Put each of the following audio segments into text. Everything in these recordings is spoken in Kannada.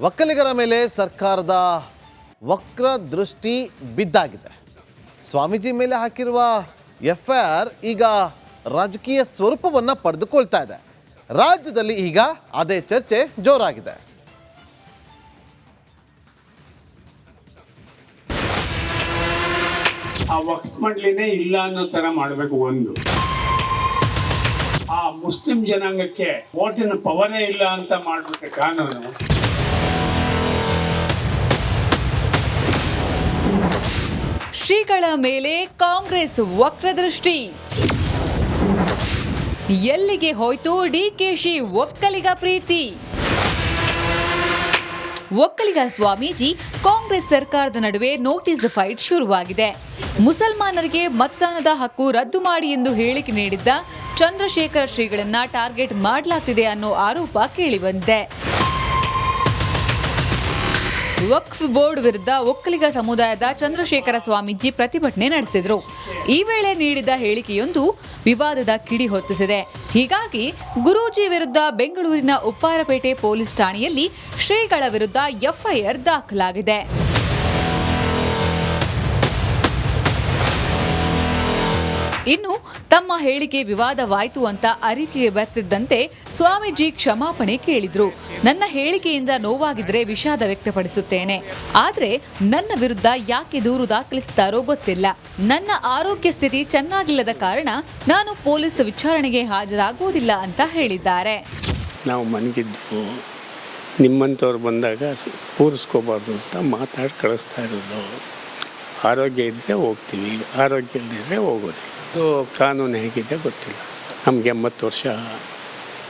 ಒಕ್ಕಲಿಗರ ಮೇಲೆ ಸರ್ಕಾರದ ವಕ್ರ ದೃಷ್ಟಿ ಬಿದ್ದಾಗಿದೆ. ಸ್ವಾಮೀಜಿ ಮೇಲೆ ಹಾಕಿರುವ ಎಫ್ಐಆರ್ ಈಗ ರಾಜಕೀಯ ಸ್ವರೂಪವನ್ನು ಪಡೆದುಕೊಳ್ತಾ ಇದೆ. ರಾಜ್ಯದಲ್ಲಿ ಈಗ ಅದೇ ಚರ್ಚೆ ಜೋರಾಗಿದೆ. ಆ ವಕ್ಫ್ ಮಂಡಳಿನೇ ಇಲ್ಲ ಅನ್ನೋ ತರ ಮಾಡಬೇಕು. ಒಂದು ಆ ಮುಸ್ಲಿಂ ಜನಾಂಗಕ್ಕೆ ವೋಟಿನ ಪವರೇ ಇಲ್ಲ ಅಂತ ಮಾಡ್ಬೇಕು ಕಾನೂನು. ಶ್ರೀಗಳ ಮೇಲೆ ಕಾಂಗ್ರೆಸ್ ವಕ್ರದೃಷ್ಟಿ. ಎಲ್ಲಿಗೆ ಹೋಯ್ತು ಡಿಕೆಶಿ ಒಕ್ಕಲಿಗ ಪ್ರೀತಿ? ಒಕ್ಕಲಿಗ ಸ್ವಾಮೀಜಿ ಕಾಂಗ್ರೆಸ್ ಸರ್ಕಾರದ ನಡುವೆ ನೋಟಿಸ್ ಫೈಟ್ ಶುರುವಾಗಿದೆ. ಮುಸಲ್ಮಾನರಿಗೆ ಮತದಾನದ ಹಕ್ಕು ರದ್ದು ಮಾಡಿ ಎಂದು ಹೇಳಿಕೆ ನೀಡಿದ್ದ ಚಂದ್ರಶೇಖರ ಶ್ರೀಗಳನ್ನ ಟಾರ್ಗೆಟ್ ಮಾಡಲಾಗ್ತಿದೆ ಅನ್ನೋ ಆರೋಪ ಕೇಳಿಬಂದಿದೆ. ವಕ್ಫ್ ಬೋರ್ಡ್ ವಿರುದ್ಧ ಒಕ್ಕಲಿಗ ಸಮುದಾಯದ ಚಂದ್ರಶೇಖರ ಸ್ವಾಮೀಜಿ ಪ್ರತಿಭಟನೆ ನಡೆಸಿದರು. ಈ ವೇಳೆ ನೀಡಿದ ಹೇಳಿಕೆಯೊಂದು ವಿವಾದದ ಕಿಡಿ ಹೊತ್ತಿಸಿದೆ. ಹೀಗಾಗಿ ಗುರೂಜಿ ವಿರುದ್ಧ ಬೆಂಗಳೂರಿನ ಉಪ್ಪಾರಪೇಟೆ ಪೊಲೀಸ್ ಠಾಣೆಯಲ್ಲಿ ಶ್ರೀಗಳ ವಿರುದ್ಧ ಎಫ್ಐಆರ್ ದಾಖಲಾಗಿದೆ. ಇನ್ನು ತಮ್ಮ ಹೇಳಿಕೆ ವಿವಾದವಾಯಿತು ಅಂತ ಅರಿಕೆಗೆ ಬರ್ತಿದ್ದಂತೆ ಸ್ವಾಮೀಜಿ ಕ್ಷಮಾಪಣೆ ಕೇಳಿದ್ರು. ನನ್ನ ಹೇಳಿಕೆಯಿಂದ ನೋವಾಗಿದ್ರೆ ವಿಷಾದ ವ್ಯಕ್ತಪಡಿಸುತ್ತೇನೆ. ಆದ್ರೆ ನನ್ನ ವಿರುದ್ಧ ಯಾಕೆ ದೂರು ದಾಖಲಿಸುತ್ತಾರೋ ಗೊತ್ತಿಲ್ಲ. ನನ್ನ ಆರೋಗ್ಯ ಸ್ಥಿತಿ ಚೆನ್ನಾಗಿಲ್ಲದ ಕಾರಣ ನಾನು ಪೊಲೀಸ್ ವಿಚಾರಣೆಗೆ ಹಾಜರಾಗುವುದಿಲ್ಲ ಅಂತ ಹೇಳಿದ್ದಾರೆ. ನಾವು ಮನಗಿದ್ದು ನಿಮ್ಮಂಥವ್ರು ಬಂದಾಗ ಕೂರಿಸ್ಕೋಬಾರ್ದು ಅಂತ ಮಾತಾಡಿ ಕಳಿಸ್ತಾ ಇರೋದು. ಆರೋಗ್ಯ ಇದ್ದರೆ ಹೋಗ್ತೀವಿ, ಆರೋಗ್ಯ ಇಲ್ಲದಿದ್ದರೆ ಹೋಗೋದು. ಕಾನೂನು ಹೇಗಿದೆ ಗೊತ್ತಿಲ್ಲ. ನಮಗೆ 80 ವರ್ಷ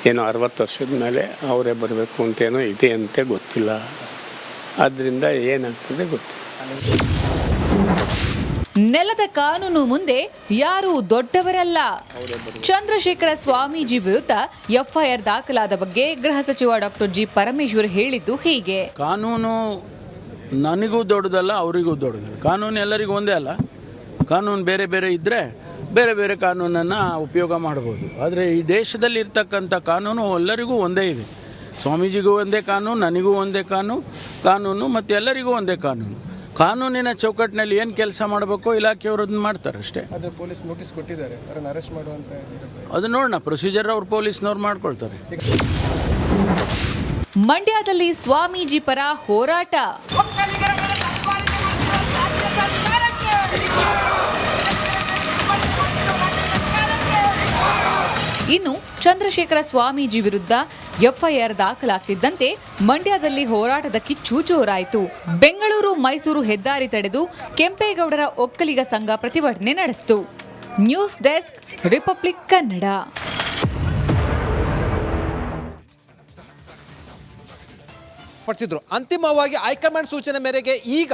ಏನೋ 60 ವರ್ಷದ ಮೇಲೆ ಅವರೇ ಬರಬೇಕು ಅಂತೇನೋ ಇದೆ ಅಂತೆ ಗೊತ್ತಿಲ್ಲ. ಆದ್ದರಿಂದ ಏನಾಗ್ತದೆ ಗೊತ್ತಿಲ್ಲ. ನೆಲದ ಕಾನೂನು ಮುಂದೆ ಯಾರೂ ದೊಡ್ಡವರಲ್ಲ. ಚಂದ್ರಶೇಖರ ಸ್ವಾಮೀಜಿ ವಿರುದ್ಧ ಎಫ್ಐಆರ್ ದಾಖಲಾದ ಬಗ್ಗೆ ಗೃಹ ಸಚಿವ ಡಾಕ್ಟರ್ ಜಿ ಪರಮೇಶ್ವರ್ ಹೇಳಿದ್ದು ಹೀಗೆ. ಕಾನೂನು ನನಗೂ ದೊಡ್ಡದಲ್ಲ, ಅವರಿಗೂ ದೊಡ್ಡದಲ್ಲ. ಕಾನೂನು ಎಲ್ಲರಿಗೂ ಒಂದೇ ಅಲ್ಲ. ಕಾನೂನು ಬೇರೆ ಬೇರೆ ಇದ್ದರೆ ಬೇರೆ ಬೇರೆ ಕಾನೂನನ್ನು ಉಪಯೋಗ ಮಾಡ್ಬೋದು. ಆದರೆ ಈ ದೇಶದಲ್ಲಿ ಇರ್ತಕ್ಕಂಥ ಕಾನೂನು ಎಲ್ಲರಿಗೂ ಒಂದೇ ಇದೆ. ಸ್ವಾಮೀಜಿಗೂ ಒಂದೇ ಕಾನೂನು, ನನಗೂ ಒಂದೇ ಕಾನೂನು ಮತ್ತು ಎಲ್ಲರಿಗೂ ಒಂದೇ ಕಾನೂನು. ಕಾನೂನಿನ ಚೌಕಟ್ಟಿನಲ್ಲಿ ಏನು ಕೆಲಸ ಮಾಡಬೇಕೋ ಇಲಾಖೆಯವರು ಅದನ್ನು ಮಾಡ್ತಾರೆ ಅಷ್ಟೇ. ಆದರೆ ಪೊಲೀಸ್ ನೋಟಿಸ್ ಕೊಟ್ಟಿದ್ದಾರೆ ಅವರನ್ನು ಅರೆಸ್ಟ್ ಮಾಡುವಂತ. ಅದು ನೋಡೋಣ, ಪ್ರೊಸೀಜರ್ ಅವ್ರು ಪೊಲೀಸ್ನವ್ರು ಮಾಡ್ಕೊಳ್ತಾರೆ. ಮಂಡ್ಯದಲ್ಲಿ ಸ್ವಾಮೀಜಿ ಪರ ಹೋರಾಟ. ಇನ್ನು ಚಂದ್ರಶೇಖರ ಸ್ವಾಮೀಜಿ ವಿರುದ್ಧ ಎಫ್ಐಆರ್ ದಾಖಲಾಗ್ತಿದ್ದಂತೆ ಮಂಡ್ಯದಲ್ಲಿ ಹೋರಾಟದ ಕಿಚ್ಚು ಜೋರಾಯಿತು. ಬೆಂಗಳೂರು ಮೈಸೂರು ಹೆದ್ದಾರಿ ತಡೆದು ಕೆಂಪೇಗೌಡರ ಒಕ್ಕಲಿಗ ಸಂಘ ಪ್ರತಿಭಟನೆ ನಡೆಸಿತು. News desk, republic Kannada. ಅಂತಿಮವಾಗಿ ಹೈಕಮಾಂಡ್ ಸೂಚನೆ ಮೇರೆಗೆ ಈಗ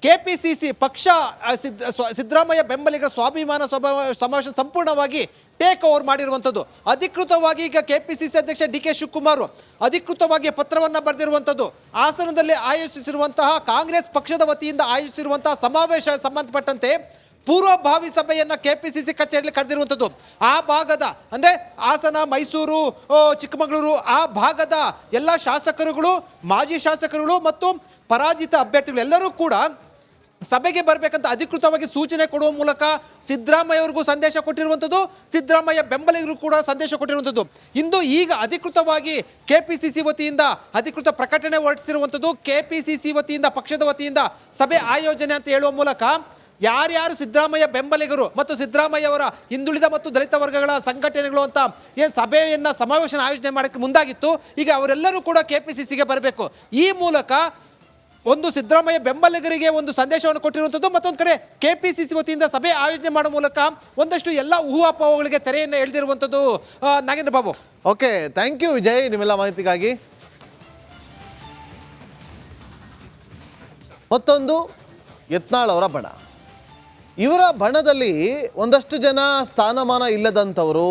ಕೆಪಿಸಿಸಿ ಪಕ್ಷ ಸಿದ್ದರಾಮಯ್ಯ ಬೆಂಬಲಿಗರ ಸ್ವಾಭಿಮಾನ ಸಮಾವೇಶ ಸಂಪೂರ್ಣವಾಗಿ ಟೇಕ್ ಓವರ್ ಮಾಡಿರುವಂಥದ್ದು. ಅಧಿಕೃತವಾಗಿ ಈಗ ಕೆಪಿಸಿಸಿ ಅಧ್ಯಕ್ಷ ಡಿ ಕೆ ಶಿವಕುಮಾರ್ ಅಧಿಕೃತವಾಗಿ ಪತ್ರವನ್ನು ಬರೆದಿರುವಂಥದ್ದು. ಹಾಸನದಲ್ಲಿ ಆಯೋಜಿಸಿರುವಂತಹ ಕಾಂಗ್ರೆಸ್ ಪಕ್ಷದ ವತಿಯಿಂದ ಆಯೋಜಿಸಿರುವಂತಹ ಸಮಾವೇಶ ಸಂಬಂಧಪಟ್ಟಂತೆ ಪೂರ್ವಭಾವಿ ಸಭೆಯನ್ನು ಕೆಪಿಸಿಸಿ ಕಚೇರಿಯಲ್ಲಿ ಕರೆದಿರುವಂಥದ್ದು. ಆ ಭಾಗದ ಅಂದರೆ ಹಾಸನ, ಮೈಸೂರು, ಚಿಕ್ಕಮಗಳೂರು ಆ ಭಾಗದ ಎಲ್ಲ ಶಾಸಕರುಗಳು, ಮಾಜಿ ಶಾಸಕರುಗಳು ಮತ್ತು ಪರಾಜಿತ ಅಭ್ಯರ್ಥಿಗಳು ಎಲ್ಲರೂ ಕೂಡ ಸಭೆಗೆ ಬರಬೇಕಂತ ಅಧಿಕೃತವಾಗಿ ಸೂಚನೆ ಕೊಡುವ ಮೂಲಕ ಸಿದ್ದರಾಮಯ್ಯ ಅವ್ರಿಗೂ ಸಂದೇಶ ಕೊಟ್ಟಿರುವಂಥದ್ದು, ಸಿದ್ದರಾಮಯ್ಯ ಬೆಂಬಲಿಗರು ಕೂಡ ಸಂದೇಶ ಕೊಟ್ಟಿರುವಂಥದ್ದು. ಇಂದು ಈಗ ಅಧಿಕೃತವಾಗಿ ಕೆಪಿಸಿಸಿ ವತಿಯಿಂದ ಅಧಿಕೃತ ಪ್ರಕಟಣೆ ಹೊರಡಿಸಿರುವಂಥದ್ದು. ಕೆಪಿಸಿಸಿ ವತಿಯಿಂದ ಪಕ್ಷದ ವತಿಯಿಂದ ಸಭೆ ಆಯೋಜನೆ ಅಂತ ಹೇಳುವ ಮೂಲಕ ಯಾರ್ಯಾರು ಸಿದ್ದರಾಮಯ್ಯ ಬೆಂಬಲಿಗರು ಮತ್ತು ಸಿದ್ದರಾಮಯ್ಯ ಅವರ ಹಿಂದುಳಿದ ಮತ್ತು ದಲಿತ ವರ್ಗಗಳ ಸಂಘಟನೆಗಳು ಅಂತ ಏನು ಸಭೆಯನ್ನು ಸಮಾವೇಶ ಆಯೋಜನೆ ಮಾಡೋಕ್ಕೆ ಮುಂದಾಗಿತ್ತು, ಈಗ ಅವರೆಲ್ಲರೂ ಕೂಡ ಕೆಪಿಸಿಸಿಗೆ ಬರಬೇಕು. ಈ ಮೂಲಕ ಒಂದು ಸಿದ್ದರಾಮಯ್ಯ ಬೆಂಬಲಿಗರಿಗೆ ಒಂದು ಸಂದೇಶವನ್ನು ಕೊಟ್ಟಿರುವಂಥದ್ದು, ಮತ್ತೊಂದು ಕಡೆ ಕೆಪಿಸಿಸಿ ವತಿಯಿಂದ ಸಭೆ ಆಯೋಜನೆ ಮಾಡುವ ಮೂಲಕ ಒಂದಷ್ಟು ಎಲ್ಲ ಊಹಾಪೋಹಗಳಿಗೆ ತೆರೆಯನ್ನು ಎಳೆದಿರುವಂಥದ್ದು. Nagendra Babu. Okay, thank you Vijay ನಿಮ್ಮೆಲ್ಲ ಮಾಹಿತಿಗಾಗಿ. ಮತ್ತೊಂದು ಯತ್ನಾಳ್ ಅವರ ಬಣ. ಇವರ ಬಣದಲ್ಲಿ ಒಂದಷ್ಟು ಜನ ಸ್ಥಾನಮಾನ ಇಲ್ಲದಂಥವರು,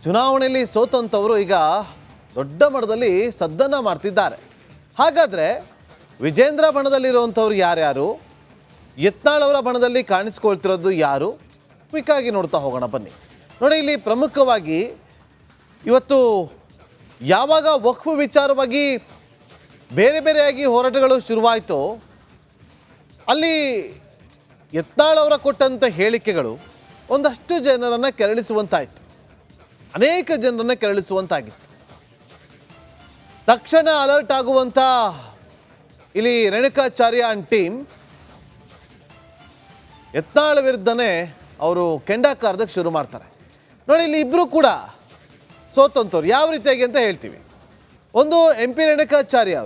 ಚುನಾವಣೆಯಲ್ಲಿ ಸೋತಂಥವರು ಈಗ ದೊಡ್ಡ ಮಟ್ಟದಲ್ಲಿ ಸದ್ದನ್ನು ಮಾಡ್ತಿದ್ದಾರೆ. ಹಾಗಾದರೆ ವಿಜೇಂದ್ರ ಬಣದಲ್ಲಿರುವಂಥವ್ರು ಯಾರ್ಯಾರು, ಯತ್ನಾಳ್ ಅವರ ಬಣದಲ್ಲಿ ಕಾಣಿಸ್ಕೊಳ್ತಿರೋದು ಯಾರು, ಕ್ವಿಕ್ಕಾಗಿ ನೋಡ್ತಾ ಹೋಗೋಣ ಬನ್ನಿ. ನೋಡಿ, ಇಲ್ಲಿ ಪ್ರಮುಖವಾಗಿ ಇವತ್ತು ಯಾವಾಗ ವಕ್ಫ್ ವಿಚಾರವಾಗಿ ಬೇರೆ ಬೇರೆಯಾಗಿ ಹೋರಾಟಗಳು ಶುರುವಾಯಿತು, ಅಲ್ಲಿ ಯತ್ನಾಳ್ ಅವರ ಕೊಟ್ಟಂಥ ಹೇಳಿಕೆಗಳು ಒಂದಷ್ಟು ಜನರನ್ನು ಕೆರಳಿಸುವಂತಾಯಿತು, ಅನೇಕ ಜನರನ್ನು ಕೆರಳಿಸುವಂತಾಗಿತ್ತು. ತಕ್ಷಣ ಅಲರ್ಟ್ ಆಗುವಂಥ ಇಲ್ಲಿ ರೇಣುಕಾಚಾರ್ಯ ಅಂಡ್ ಟೀಮ್ ಯತ್ನಾಳ್ ವಿರುದ್ಧನೇ ಅವರು ಕೆಂಡ ಕಾರ್ದಕ್ಕೆ ಶುರು ಮಾಡ್ತಾರೆ. ನೋಡಿ, ಇಲ್ಲಿ ಇಬ್ಬರು ಕೂಡ ಸೋತಂತವ್ರು. ಯಾವ ರೀತಿಯಾಗಿ ಅಂತ ಹೇಳ್ತೀವಿ. ಒಂದು MP ರೇಣುಕಾಚಾರ್ಯ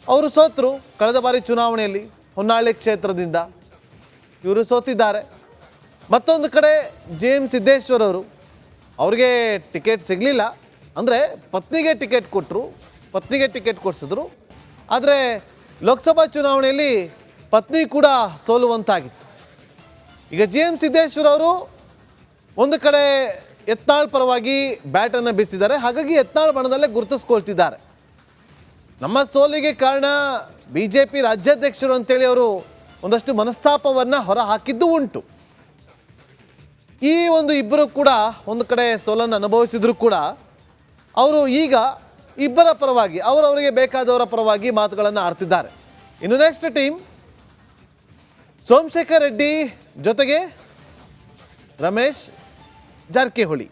ಅವರು ಸೋತರು ಕಳೆದ ಬಾರಿ ಚುನಾವಣೆಯಲ್ಲಿ ಹೊನ್ನಾಳಿ ಕ್ಷೇತ್ರದಿಂದ, ಇವರು ಸೋತಿದ್ದಾರೆ. ಮತ್ತೊಂದು ಕಡೆ JM ಸಿದ್ದೇಶ್ವರ್ ಅವ್ರಿಗೆ ಟಿಕೆಟ್ ಸಿಗಲಿಲ್ಲ, ಅಂದರೆ ಪತ್ನಿಗೆ ಟಿಕೆಟ್ ಕೊಟ್ಟರು, ಪತ್ನಿಗೆ ಟಿಕೆಟ್ ಕೊಡಿಸಿದ್ರು. ಆದರೆ ಲೋಕಸಭಾ ಚುನಾವಣೆಯಲ್ಲಿ ಪತ್ನಿ ಕೂಡ ಸೋಲುವಂತಾಗಿತ್ತು. ಈಗ JM ಸಿದ್ದೇಶ್ವರ್ ಅವರು ಒಂದು ಕಡೆ ಯತ್ನಾಳ್ ಪರವಾಗಿ ಬ್ಯಾಟನ್ನು ಬೀಸಿದ್ದಾರೆ. ಹಾಗಾಗಿ ಯತ್ನಾಳ್ ಬಣದಲ್ಲೇ ಗುರುತಿಸ್ಕೊಳ್ತಿದ್ದಾರೆ. ನಮ್ಮ ಸೋಲಿಗೆ ಕಾರಣ BJP ರಾಜ್ಯಾಧ್ಯಕ್ಷರು ಅಂತೇಳಿ ಅವರು ಒಂದಷ್ಟು ಮನಸ್ತಾಪವನ್ನು ಹೊರ ಹಾಕಿದ್ದು ಉಂಟು. ಈ ಒಂದು ಇಬ್ಬರು ಕೂಡ ಒಂದು ಕಡೆ ಸೋಲನ್ನು ಅನುಭವಿಸಿದ್ರು ಕೂಡ ಅವರು ಈಗ ಇಬ್ಬರ ಪರವಾಗಿ ಅವರವರಿಗೆ ಬೇಕಾದವರ ಪರವಾಗಿ ಮಾತುಗಳನ್ನು ಆಡ್ತಿದ್ದಾರೆ. ಇನ್ನು ನೆಕ್ಸ್ಟ್ ಟೀಮ್ ಸೋಮಶೇಖರ್ ರೆಡ್ಡಿ ಜೊತೆಗೆ ರಮೇಶ್ ಜಾರಕಿಹೊಳಿ.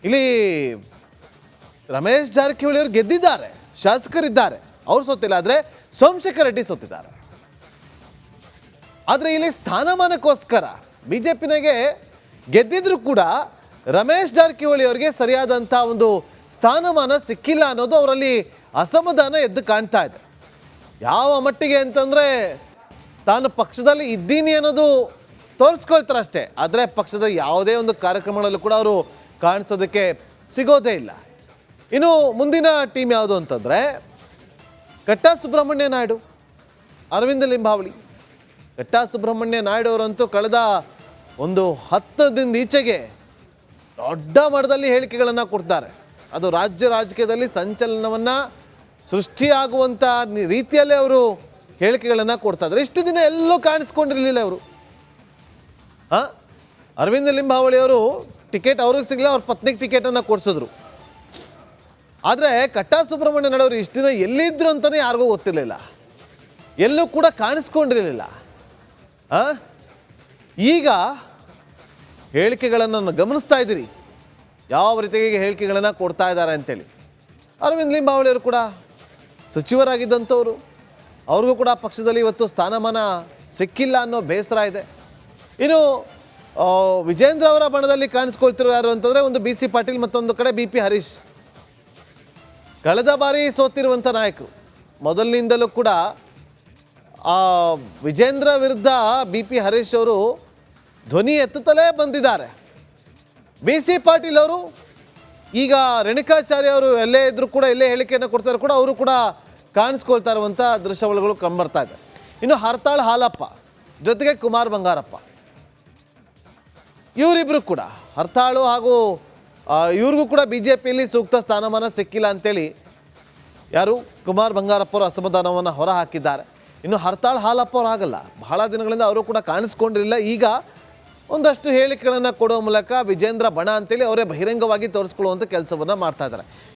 ಇಲ್ಲಿ ರಮೇಶ್ ಜಾರಕಿಹೊಳಿ ಅವರು ಗೆದ್ದಿದ್ದಾರೆ, ಶಾಸಕರಿದ್ದಾರೆ, ಅವ್ರು ಸೋತಿಲ್ಲ. ಆದರೆ ಸೋಮಶೇಖರ್ ರೆಡ್ಡಿ ಸೋತಿದ್ದಾರೆ. ಆದರೆ ಇಲ್ಲಿ ಸ್ಥಾನಮಾನಕ್ಕೋಸ್ಕರ BJPನಾಗೆ ಗೆದ್ದಿದ್ರು ಕೂಡ ರಮೇಶ್ ಜಾರಕಿಹೊಳಿ ಅವರಿಗೆ ಸರಿಯಾದಂಥ ಒಂದು ಸ್ಥಾನಮಾನ ಸಿಕ್ಕಿಲ್ಲ ಅನ್ನೋದು ಅವರಲ್ಲಿ ಅಸಮಾಧಾನ ಎದ್ದು ಕಾಣ್ತಾ ಇದೆ. ಯಾವ ಮಟ್ಟಿಗೆ ಅಂತಂದರೆ ತಾನು ಪಕ್ಷದಲ್ಲಿ ಇದ್ದೀನಿ ಅನ್ನೋದು ತೋರಿಸ್ಕೊಳ್ತಾರೆ ಅಷ್ಟೇ, ಆದರೆ ಪಕ್ಷದ ಯಾವುದೇ ಒಂದು ಕಾರ್ಯಕ್ರಮಗಳಲ್ಲೂ ಕೂಡ ಅವರು ಕಾಣಿಸೋದಕ್ಕೆ ಸಿಗೋದೇ ಇಲ್ಲ. ಇನ್ನು ಮುಂದಿನ ಟೀಮ್ ಯಾವುದು ಅಂತಂದರೆ ಕಟ್ಟಾ ಸುಬ್ರಹ್ಮಣ್ಯ ನಾಯ್ಡು, ಅರವಿಂದ ಲಿಂಬಾವಳಿ. ಕಟ್ಟಾ ಸುಬ್ರಹ್ಮಣ್ಯ ನಾಯ್ಡು ಅವರಂತೂ ಕಳೆದ ಒಂದು 10 ದಿನದ ಈಚೆಗೆ ದೊಡ್ಡ ಮಟ್ಟದಲ್ಲಿ ಹೇಳಿಕೆಗಳನ್ನು ಕೊಡ್ತಾರೆ. ಅದು ರಾಜ್ಯ ರಾಜಕೀಯದಲ್ಲಿ ಸಂಚಲನವನ್ನು ಸೃಷ್ಟಿಯಾಗುವಂಥ ರೀತಿಯಲ್ಲೇ ಅವರು ಹೇಳಿಕೆಗಳನ್ನು ಕೊಡ್ತಾ ಇದ್ದಾರೆ. ಇಷ್ಟು ದಿನ ಎಲ್ಲೂ ಕಾಣಿಸ್ಕೊಂಡಿರಲಿಲ್ಲ ಅವರು. ಅರವಿಂದ ಲಿಂಬಾವಳಿ ಅವರು ಟಿಕೆಟ್ ಅವ್ರಿಗೆ ಸಿಗಲಿಲ್ಲ, ಅವ್ರ ಪತ್ನಿಗೆ ಟಿಕೆಟನ್ನು ಕೊಡಿಸಿದ್ರು. ಆದರೆ ಕಟ್ಟಾ ಸುಬ್ರಹ್ಮಣ್ಯ ನಾಯ್ಡು ಅವರು ಇಷ್ಟು ದಿನ ಎಲ್ಲಿದ್ದರು ಅಂತಲೇ ಯಾರಿಗೂ ಗೊತ್ತಿರಲಿಲ್ಲ, ಎಲ್ಲೂ ಕೂಡ ಕಾಣಿಸ್ಕೊಂಡಿರಲಿಲ್ಲ. ಈಗ ಹೇಳಿಕೆಗಳನ್ನು ಗಮನಿಸ್ತಾ ಇದ್ದೀರಿ, ಯಾವ ರೀತಿಯಾಗಿ ಹೇಳಿಕೆಗಳನ್ನು ಕೊಡ್ತಾ ಇದ್ದಾರೆ ಅಂತೇಳಿ. ಅರವಿಂದ್ ಲಿಂಬಾವಳಿ ಅವರು ಕೂಡ ಸಚಿವರಾಗಿದ್ದಂಥವ್ರು, ಅವ್ರಿಗೂ ಕೂಡ ಪಕ್ಷದಲ್ಲಿ ಇವತ್ತು ಸ್ಥಾನಮಾನ ಸಿಕ್ಕಿಲ್ಲ ಅನ್ನೋ ಬೇಸರ ಇದೆ. ಇನ್ನು ವಿಜೇಂದ್ರ ಅವರ ಬಣದಲ್ಲಿ ಕಾಣಿಸ್ಕೊಳ್ತಿರೋ ಯಾರು ಅಂತಂದರೆ ಒಂದು BC ಪಾಟೀಲ್, ಮತ್ತೊಂದು ಕಡೆ BP ಹರೀಶ್. ಕಳೆದ ಬಾರಿ ಸೋತಿರುವಂಥ ನಾಯಕರು. ಮೊದಲಿನಿಂದಲೂ ಕೂಡ ವಿಜೇಂದ್ರ ವಿರುದ್ಧ BP ಹರೀಶ್ ಅವರು ಧ್ವನಿ ಎತ್ತುತ್ತಲೇ ಬಂದಿದ್ದಾರೆ. BC ಪಾಟೀಲ್ ಅವರು ಈಗ ರೇಣುಕಾಚಾರ್ಯ ಅವರು ಎಲ್ಲೇ ಇದ್ದರೂ ಕೂಡ ಎಲ್ಲೇ ಹೇಳಿಕೆಯನ್ನು ಕೊಡ್ತಾರೆ ಕೂಡ ಅವರು ಕೂಡ ಕಾಣಿಸ್ಕೊಳ್ತಾ ಇರುವಂಥ ದೃಶ್ಯಾವಳಿಗಳು ಕಂಡುಬರ್ತಾ ಇದೆ. ಇನ್ನು ಹರ್ತಾಳ್ ಹಾಲಪ್ಪ ಜೊತೆಗೆ ಕುಮಾರ್ ಬಂಗಾರಪ್ಪ, ಇವರಿಬ್ಬರು ಕೂಡ ಹರ್ತಾಳು ಹಾಗೂ ಇವ್ರಿಗೂ ಕೂಡ BJPಯಲ್ಲಿ ಸೂಕ್ತ ಸ್ಥಾನಮಾನ ಸಿಕ್ಕಿಲ್ಲ ಅಂತೇಳಿ ಯಾರು ಕುಮಾರ್ ಬಂಗಾರಪ್ಪ ಅವರು ಅಸಮಾಧಾನವನ್ನು ಹೊರ ಹಾಕಿದ್ದಾರೆ. ಇನ್ನು ಹರ್ತಾಳ್ ಹಾಲಪ್ಪ ಅವರು ಆಗಲ್ಲ, ಬಹಳ ದಿನಗಳಿಂದ ಅವರು ಕೂಡ ಕಾಣಿಸ್ಕೊಂಡಿರಲಿಲ್ಲ. ಈಗ ಒಂದಷ್ಟು ಹೇಳಿಕೆಗಳನ್ನು ಕೊಡೋ ಮೂಲಕ ವಿಜೇಂದ್ರ ಬಣ ಅಂತೇಳಿ ಅವರೇ ಬಹಿರಂಗವಾಗಿ ತೋರಿಸ್ಕೊಳ್ಳುವಂಥ ಕೆಲಸವನ್ನು ಮಾಡ್ತಾ ಇದ್ದಾರೆ.